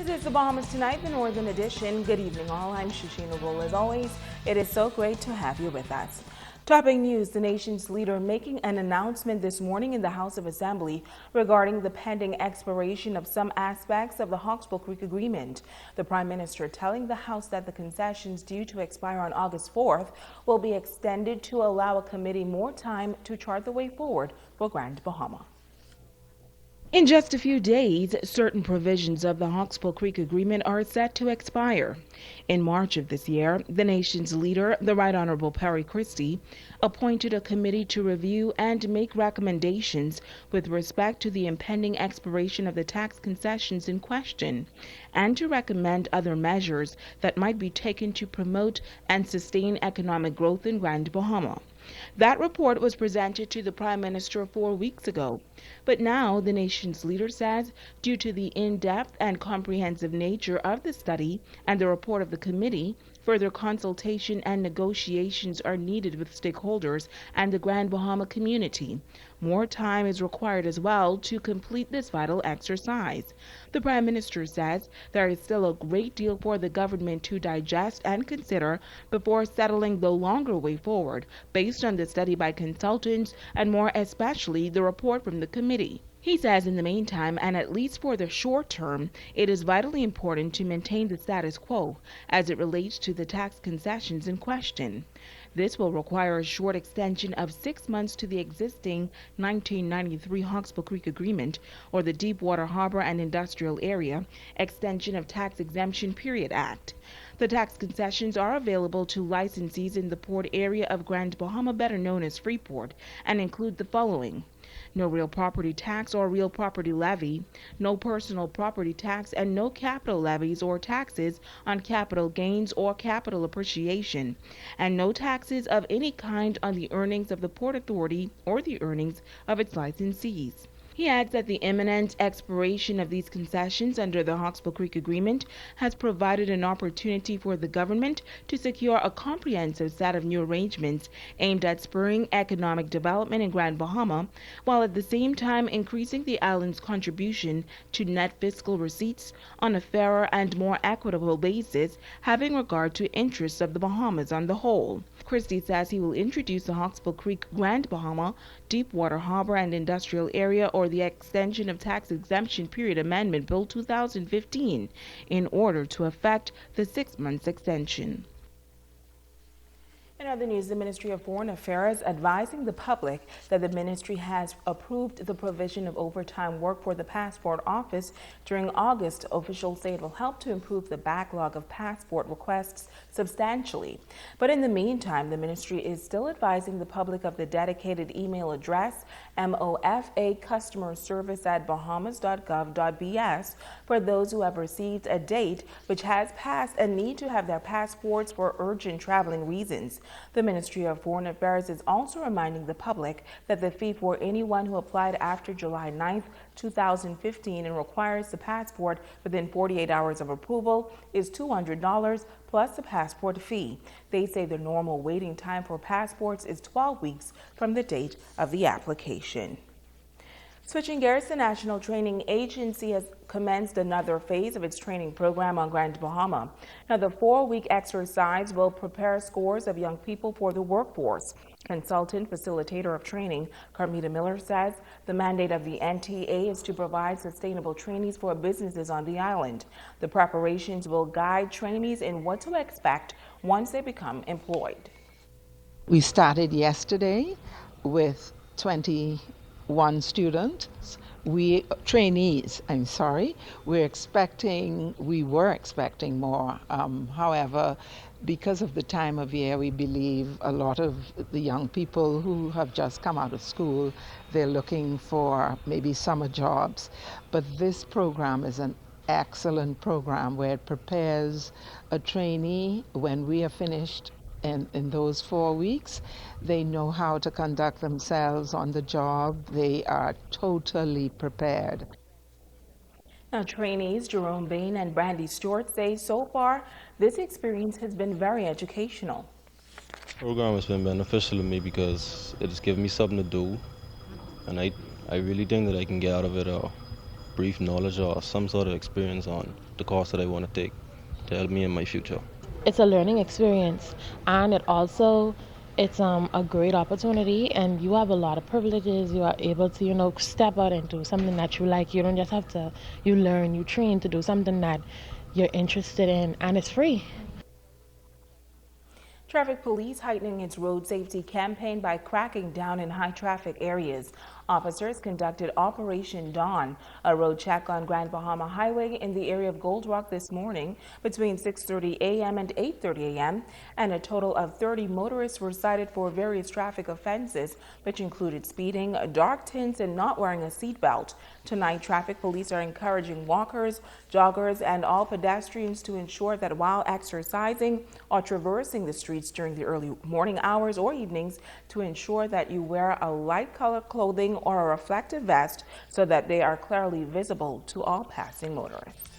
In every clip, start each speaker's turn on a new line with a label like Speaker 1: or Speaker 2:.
Speaker 1: This is the Bahamas Tonight, the Northern Edition. Good evening, all. I'm Shushina Bull. As always, it is so great to have you with us. Topping news, the nation's leader making an announcement this morning in the House of Assembly regarding the pending expiration of some aspects of the Hawksbill Creek Agreement. The Prime Minister telling the House that the concessions due to expire on August 4th will be extended to allow a committee more time to chart the way forward for Grand Bahama. In just a few days, certain provisions of the Hawksbill Creek Agreement are set to expire. In March of this year, the nation's leader, the Right Honorable Perry Christie, appointed a committee to review and make recommendations with respect to the impending expiration of the tax concessions in question, and to recommend other measures that might be taken to promote and sustain economic growth in Grand Bahama. That report was presented to the Prime Minister 4 weeks ago. But now the nation's leader says, due to the in-depth and comprehensive nature of the study and the report of the committee, further consultation and negotiations are needed with stakeholders and the Grand Bahama community. More time is required as well to complete this vital exercise. The Prime Minister says there is still a great deal for the government to digest and consider before settling the longer way forward based on the study by consultants and more especially the report from the committee. He says in the meantime, and at least for the short term, it is vitally important to maintain the status quo as it relates to the tax concessions in question. This will require a short extension of 6 months to the existing 1993 Hawksbill Creek Agreement or the Deepwater Harbor and Industrial Area Extension of Tax Exemption Period Act. The tax concessions are available to licensees in the port area of Grand Bahama, better known as Freeport, and include the following: no real property tax or real property levy, no personal property tax, and no capital levies or taxes on capital gains or capital appreciation, and no taxes of any kind on the earnings of the Port Authority or the earnings of its licensees. He adds that the imminent expiration of these concessions under the Hawksbill Creek Agreement has provided an opportunity for the government to secure a comprehensive set of new arrangements aimed at spurring economic development in Grand Bahama, while at the same time increasing the island's contribution to net fiscal receipts on a fairer and more equitable basis, having regard to interests of the Bahamas on the whole. Christie says he will introduce the Hawksbill Creek Grand Bahama Deepwater Harbor and Industrial Area or the Extension of Tax Exemption Period Amendment Bill 2015 in order to effect the 6 months extension. In other news, the Ministry of Foreign Affairs advising the public that the ministry has approved the provision of overtime work for the passport office during August. Officials say it will help to improve the backlog of passport requests substantially. But in the meantime, the ministry is still advising the public of the dedicated email address mofa@bahamas.gov.bs for those who have received a date which has passed and need to have their passports for urgent traveling reasons. The Ministry of Foreign Affairs is also reminding the public that the fee for anyone who applied after July 9th, 2015 and requires the passport within 48 hours of approval is $200 plus the passport fee. They say the normal waiting time for passports is 12 weeks from the date of the application. Switching gears, the National Training Agency has commenced another phase of its training program on Grand Bahama. Now, the 4-week exercise will prepare scores of young people for the workforce. Consultant facilitator of training, Carmita Miller, says the mandate of the NTA is to provide sustainable trainees for businesses on the island. The preparations will guide trainees in what to expect once they become employed.
Speaker 2: We started yesterday with 21 students. Trainees, I'm sorry. We were expecting more. However, because of the time of year, we believe a lot of the young people who have just come out of school, they're looking for maybe summer jobs. But this program is an excellent program where it prepares a trainee when we are finished. In those 4 weeks, they know how to conduct themselves on the job. They are totally prepared.
Speaker 1: Now, trainees Jerome Bain and Brandy Stewart say so far this experience has been very educational.
Speaker 3: The program has been beneficial to me because it has given me something to do, and I really think that I can get out of it brief knowledge or some sort of experience on the course that I want to take to help me in my future.
Speaker 4: It's a learning experience, and it's a great opportunity, and you have a lot of privileges. You are able to step out and do something that you like. You don't just have to, you learn, you train to do something that you're interested in, and it's free.
Speaker 1: Traffic police heightening its road safety campaign by cracking down in high traffic areas. Officers conducted Operation Dawn, a road check on Grand Bahama Highway in the area of Gold Rock this morning between 6:30 a.m. and 8:30 a.m. And a total of 30 motorists were cited for various traffic offenses, which included speeding, dark tints, and not wearing a seatbelt. Tonight, traffic police are encouraging walkers, joggers, and all pedestrians to ensure that while exercising or traversing the streets during the early morning hours or evenings, to ensure that you wear a light colored clothing or a reflective vest so that they are clearly visible to all passing motorists.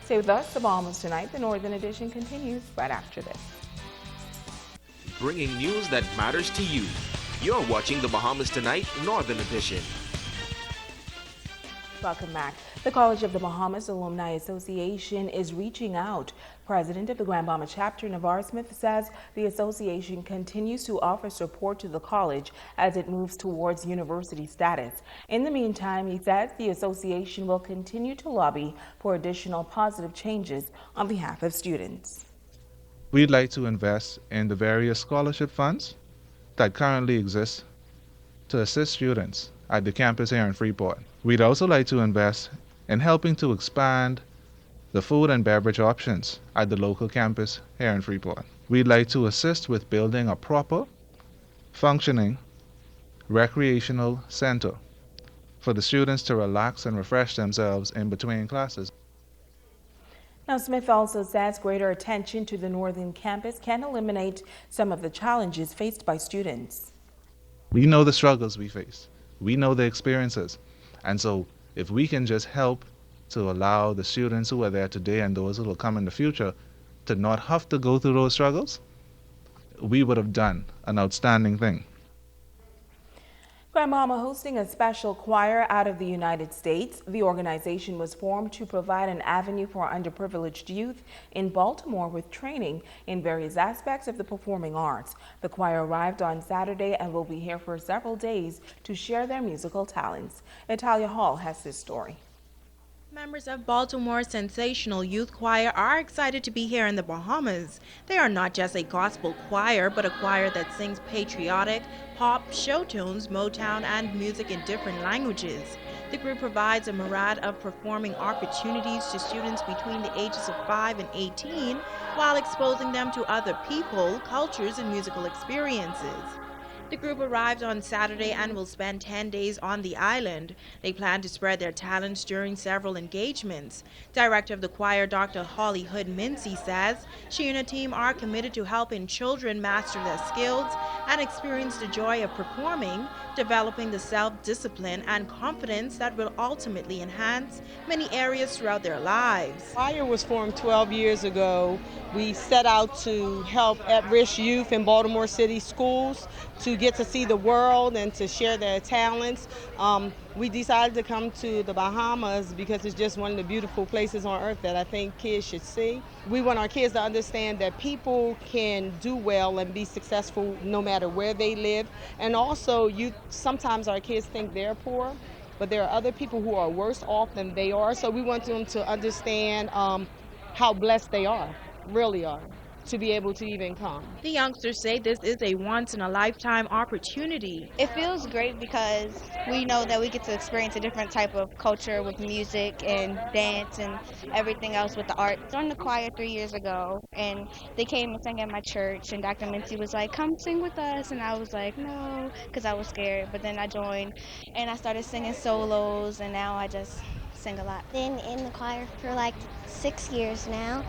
Speaker 1: Stay with us. The Bahamas Tonight. The Northern Edition continues right after this.
Speaker 5: Bringing news that matters to you. You're watching the Bahamas Tonight Northern Edition.
Speaker 1: Welcome back. The College of the Bahamas Alumni Association is reaching out. President of the Grand Bahama chapter, Navarre Smith, says the association continues to offer support to the college as it moves towards university status. In the meantime, he says the association will continue to lobby for additional positive changes on behalf of students.
Speaker 6: We'd like to invest in the various scholarship funds that currently exist to assist students at the campus here in Freeport. We'd also like to invest in helping to expand the food and beverage options at the local campus here in Freeport. We'd like to assist with building a proper, functioning recreational center for the students to relax and refresh themselves in between classes.
Speaker 1: Now, Smith also says greater attention to the northern campus can eliminate some of the challenges faced by students.
Speaker 6: We know the struggles we face. We know the experiences. And so if we can just help to allow the students who are there today and those who will come in the future to not have to go through those struggles, we would have done an outstanding thing.
Speaker 1: Grand Bahama hosting a special choir out of the United States. The organization was formed to provide an avenue for underprivileged youth in Baltimore with training in various aspects of the performing arts. The choir arrived on Saturday and will be here for several days to share their musical talents. Italia Hall has this story.
Speaker 7: Members of Baltimore's sensational youth choir are excited to be here in the Bahamas. They are not just a gospel choir, but a choir that sings patriotic, pop, show tunes, Motown, and music in different languages. The group provides a myriad of performing opportunities to students between the ages of 5 and 18, while exposing them to other people, cultures, and musical experiences. The group arrived on Saturday and will spend 10 days on the island. They plan to spread their talents during several engagements. Director of the choir, Dr. Holly Hood-Mincy, says she and her team are committed to helping children master their skills and experience the joy of performing, developing the self-discipline and confidence that will ultimately enhance many areas throughout their lives.
Speaker 8: Choir was formed 12 years ago. We set out to help at-risk youth in Baltimore City schools to get to see the world and to share their talents. We decided to come to the Bahamas because it's just one of the beautiful places on earth that I think kids should see. We want our kids to understand that people can do well and be successful no matter where they live. And also, sometimes our kids think they're poor, but there are other people who are worse off than they are. So we want them to understand how blessed they are, really are, to be able to even come.
Speaker 7: The youngsters say this is a once-in-a-lifetime opportunity.
Speaker 9: It feels great because we know that we get to experience a different type of culture with music and dance and everything else with the art. I joined the choir 3 years ago, and they came and sang at my church, and Dr. Mincy was like, come sing with us, and I was like, no, because I was scared. But then I joined, and I started singing solos, and now I just sing a lot.
Speaker 10: Been in the choir for like 6 years now,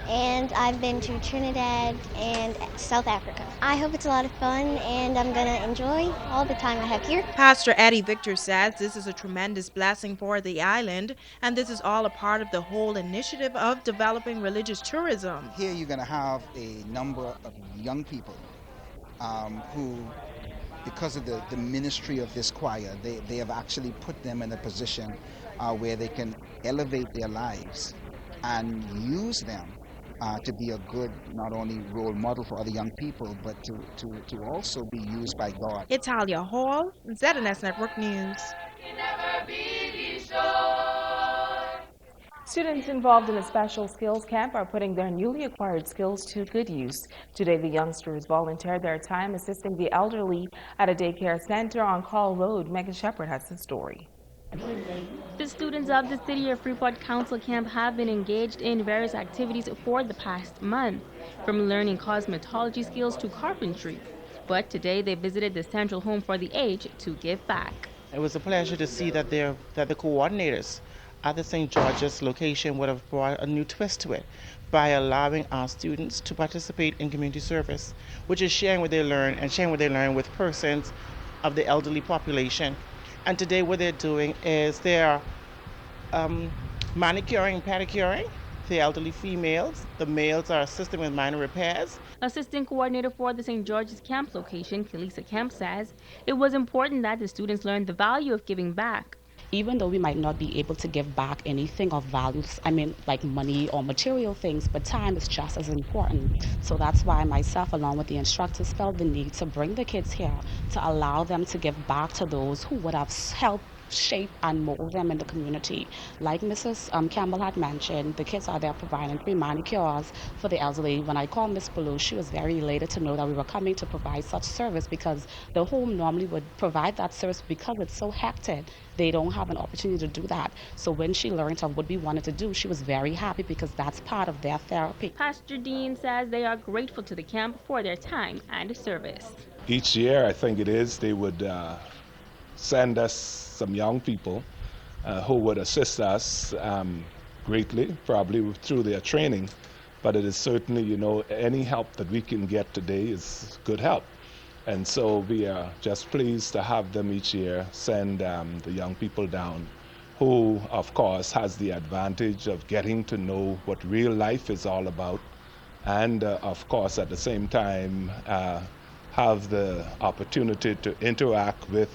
Speaker 10: and I've been to Trinidad and South Africa. I hope it's a lot of fun, and I'm going to enjoy all the time I have here.
Speaker 7: Pastor Eddie Victor says this is a tremendous blessing for the island, and this is all a part of the whole initiative of developing religious tourism.
Speaker 11: Here you're going to have a number of young people who, because of the ministry of this choir, they have actually put them in a position where they can elevate their lives and use them to be a good, not only role model for other young people, but to also be used by God.
Speaker 7: Italia Hall, ZNS Network News.
Speaker 1: Students involved in a special skills camp are putting their newly acquired skills to good use. Today, the youngsters volunteered their time assisting the elderly at a daycare center on Call Road. Megan Shepard has the story.
Speaker 12: The students of the City of Freeport Council Camp have been engaged in various activities for the past month, from learning cosmetology skills to carpentry. But today they visited the Central Home for the Aged to give back.
Speaker 13: It was a pleasure to see that the coordinators at the St. George's location would have brought a new twist to it by allowing our students to participate in community service, which is sharing what they learn and sharing what they learn with persons of the elderly population. And today what they're doing is they're manicuring and pedicuring the elderly females. The males are assisting with minor repairs.
Speaker 12: Assistant coordinator for the St. George's Camp location, Kelisa Camp, says it was important that the students learn the value of giving back.
Speaker 14: Even though we might not be able to give back anything of value, I mean, like money or material things, but time is just as important. So that's why myself, along with the instructors, felt the need to bring the kids here to allow them to give back to those who would have helped shape and mold them in the community. Like Mrs. Campbell had mentioned, the kids are there providing free manicures for the elderly. When I called Miss Blue, she was very elated to know that we were coming to provide such service, because the home normally would provide that service because it's so hectic. They don't have an opportunity to do that. So when she learned of what we wanted to do, she was very happy because that's part of their therapy.
Speaker 12: Pastor Dean says they are grateful to the camp for their time and service.
Speaker 15: Each year, I think it is, they would send us some young people who would assist us greatly, probably through their training. But it is certainly, any help that we can get today is good help. And so we are just pleased to have them each year send the young people down, who, of course, has the advantage of getting to know what real life is all about, and, of course, at the same time, have the opportunity to interact with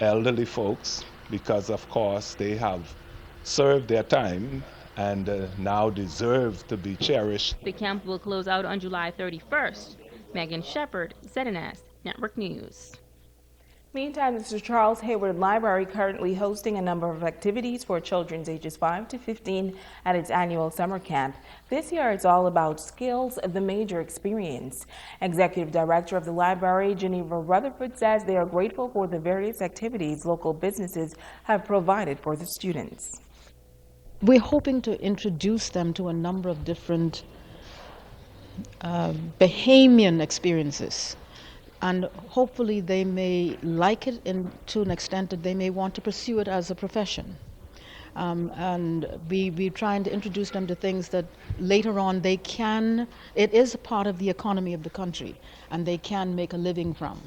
Speaker 15: elderly folks, because, of course, they have served their time and now deserve to be cherished.
Speaker 12: The camp will close out on July 31st. Megan Shepard, ZNS Network News.
Speaker 1: Meantime, the Sir Charles Hayward Library currently hosting a number of activities for children ages 5 to 15 at its annual summer camp. This year, it's all about skills, the major experience. Executive Director of the library, Geneva Rutherford, says they are grateful for the various activities local businesses have provided for the students.
Speaker 16: We're hoping to introduce them to a number of different Bahamian experiences. And hopefully they may like it to an extent that they may want to pursue it as a profession. And we're trying to introduce them to things that later on it is a part of the economy of the country, and they can make a living from.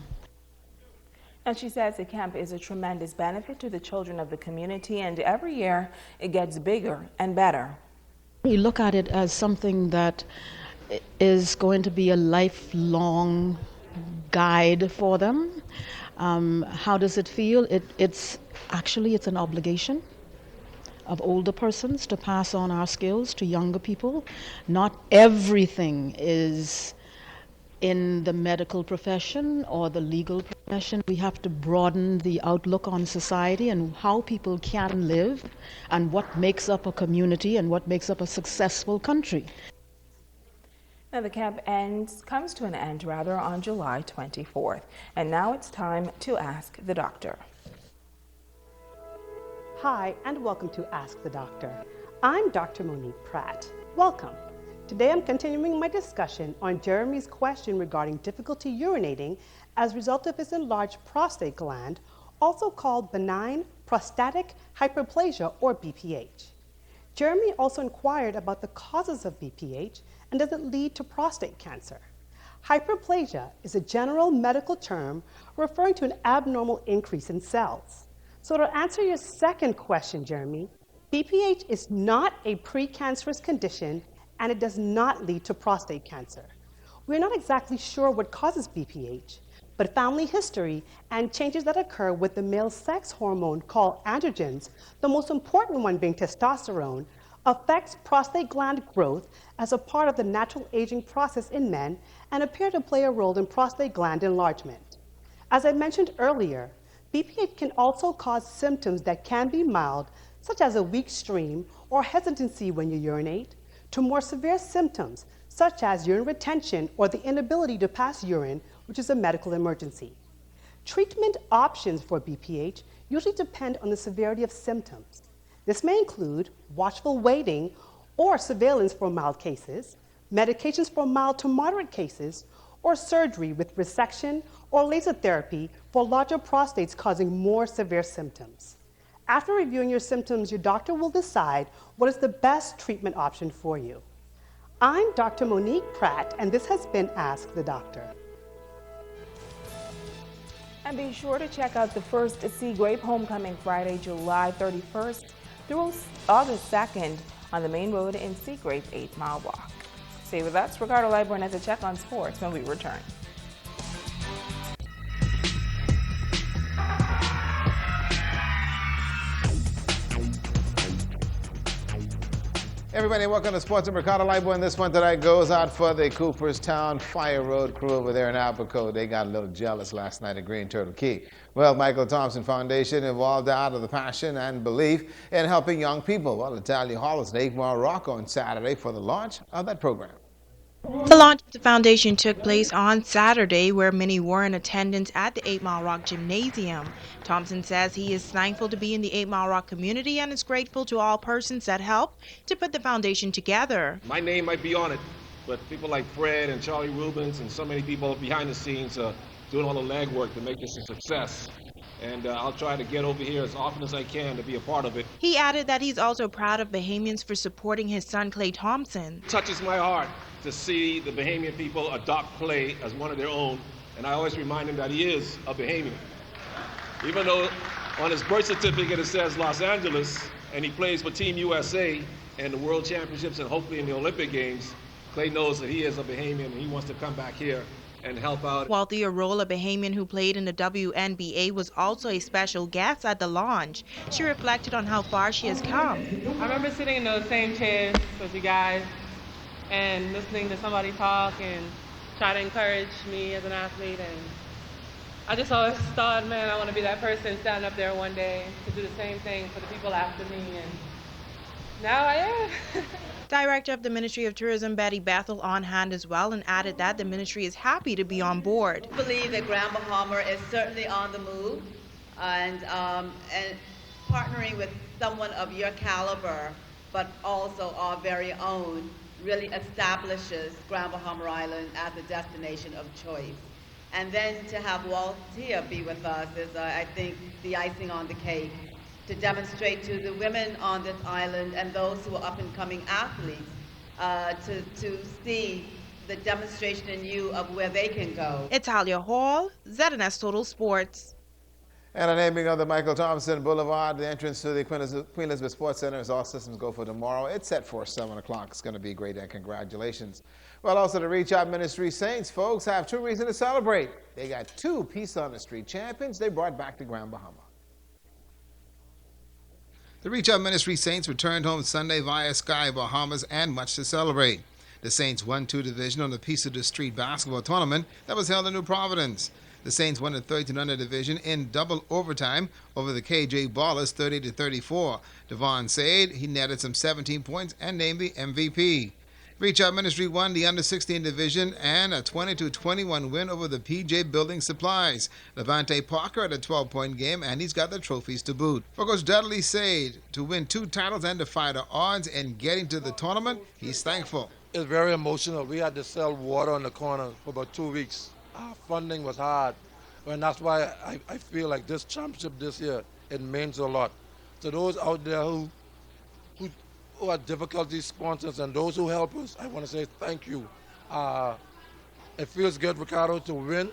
Speaker 1: And she says the camp is a tremendous benefit to the children of the community, and every year it gets bigger and better.
Speaker 16: We look at it as something that is going to be a lifelong guide for them. How does it feel? It's an obligation of older persons to pass on our skills to younger people. Not everything is in the medical profession or the legal profession. We have to broaden the outlook on society and how people can live and what makes up a community and what makes up a successful country.
Speaker 1: Now the camp comes to an end on July 24th. And now it's time to Ask the Doctor.
Speaker 17: Hi, and welcome to Ask the Doctor. I'm Dr. Monique Pratt. Welcome. Today I'm continuing my discussion on Jeremy's question regarding difficulty urinating as a result of his enlarged prostate gland, also called benign prostatic hyperplasia or BPH. Jeremy also inquired about the causes of BPH and does it lead to prostate cancer. Hyperplasia is a general medical term referring to an abnormal increase in cells. So to answer your second question, Jeremy, BPH is not a precancerous condition and it does not lead to prostate cancer. We're not exactly sure what causes BPH, but family history and changes that occur with the male sex hormone called androgens, the most important one being testosterone, affects prostate gland growth as a part of the natural aging process in men and appear to play a role in prostate gland enlargement. As I mentioned earlier, BPH can also cause symptoms that can be mild, such as a weak stream or hesitancy when you urinate, to more severe symptoms, such as urine retention or the inability to pass urine, which is a medical emergency. Treatment options for BPH usually depend on the severity of symptoms. This may include watchful waiting or surveillance for mild cases, medications for mild to moderate cases, or surgery with resection or laser therapy for larger prostates causing more severe symptoms. After reviewing your symptoms, your doctor will decide what is the best treatment option for you. I'm Dr. Monique Pratt, and this has been Ask the Doctor.
Speaker 1: And be sure to check out the first Sea Grape Homecoming Friday, July 31st through August 2nd on the main road in Sea Grape 8 Mile Walk. Stay with us. Ricardo Liburn has a check on sports when we return.
Speaker 18: Everybody, welcome to Sports and Ricardo Liburn. This one tonight goes out for the Cooperstown Fire Road crew over there in Apico. They got a little jealous last night at Green Turtle Key. Well, Michael Thompson Foundation involved out of the passion and belief in helping young people. Well, Natalia Hall was at 8 Mile Rock on Saturday for the launch of that program.
Speaker 7: The launch of the foundation took place on Saturday, where many were in attendance at the 8 Mile Rock Gymnasium. Thompson says he is thankful to be in the 8 Mile Rock community and is grateful to all persons that helped to put the foundation together.
Speaker 19: My name might be on it, but people like Fred and Charlie Rubens and so many people behind the scenes doing all the legwork to make this a success. And I'll try to get over here as often as I can to be a part of it.
Speaker 7: He added that he's also proud of Bahamians for supporting his son, Clay Thompson.
Speaker 19: It touches my heart to see the Bahamian people adopt Clay as one of their own, and I always remind him that he is a Bahamian. Even though on his birth certificate it says Los Angeles, and he plays for Team USA and the World Championships and hopefully in the Olympic Games, Clay knows that he is a Bahamian and he wants to come back here and help out.
Speaker 7: Walthea Roll, a Bahamian who played in the WNBA, was also a special guest at the launch. She reflected on how far she has come.
Speaker 20: I remember sitting in those same chairs with you guys and listening to somebody talk and try to encourage me as an athlete. And I just always thought, man, I want to be that person standing up there one day to do the same thing for the people after me. And now I am.
Speaker 7: Director of the Ministry of Tourism, Betty Bethel, on hand as well, and added that the ministry is happy to be on board.
Speaker 21: I believe that Grand Bahama is certainly on the move, and partnering with someone of your caliber, but also our very own, really establishes Grand Bahama Island as a destination of choice. And then to have Walthea be with us is, I think, the icing on the cake, to demonstrate to the women on this island and those who are up-and-coming athletes to see the demonstration in you of where they can go.
Speaker 7: Italia Hall, ZNS Total Sports.
Speaker 18: And the naming of the Michael Thompson Boulevard, the entrance to the Queen Elizabeth Sports Center, is all systems go for tomorrow. It's set for 7 o'clock. It's going to be great, and congratulations. Well, also the Reach Out Ministry Saints, folks, have true reason to celebrate. They got 2 Peace on the Street champions they brought back to Grand Bahama. The Reach Out Ministry Saints returned home Sunday via Sky Bahamas, and much to celebrate. The Saints won 2 division on the Peace of the Street basketball tournament that was held in New Providence. The Saints won the 1300 division in double overtime over the KJ Ballers 30-34. Devon Said, he netted some 17 points and named the MVP. Reach Out Ministry won the under-16 division and a 20-21 win over the PJ Building Supplies. Levante Parker had a 12-point game, and he's got the trophies to boot. For Coach Dudley Said, to win 2 titles and defy the odds in getting to the tournament, he's thankful.
Speaker 22: It's very emotional. We had to sell water on the corner for about 2 weeks. Our funding was hard, and that's why I feel like this championship this year, it means a lot. To those out there who are difficulty sponsors and those who help us, I want to say thank you. It feels good, Ricardo, to win,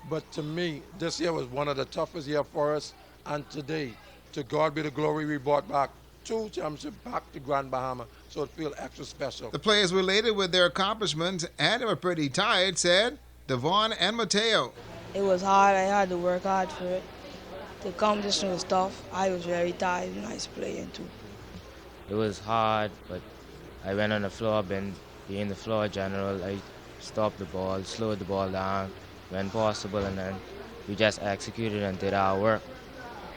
Speaker 22: but to me, this year was one of the toughest years for us. And today, to God be the glory, we brought back 2 championships back to Grand Bahama, so it feels extra special.
Speaker 18: The players related with their accomplishments, and they were pretty tired, said Devon and Mateo.
Speaker 2: It was hard. I had to work hard for it. The competition was tough. I was very tired when I was playing too.
Speaker 3: It was hard, but I went on the floor, being the floor general. I stopped the ball, slowed the ball down when possible, and then we just executed and did our work.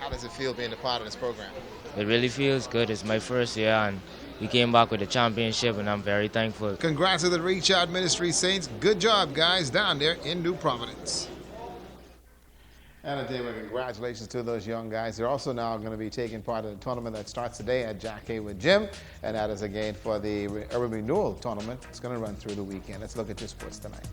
Speaker 18: How does it feel being a part of this program?
Speaker 3: It really feels good. It's my first year, and we came back with a championship, and I'm very thankful.
Speaker 18: Congrats to the Reach Out Ministry Saints. Good job, guys, down there in New Providence. And a day with congratulations to those young guys. They're also now going to be taking part in a tournament that starts today at Jack Haywood Gym. And that is again for the Urban Renewal Tournament. It's going to run through the weekend. Let's look at your sports tonight.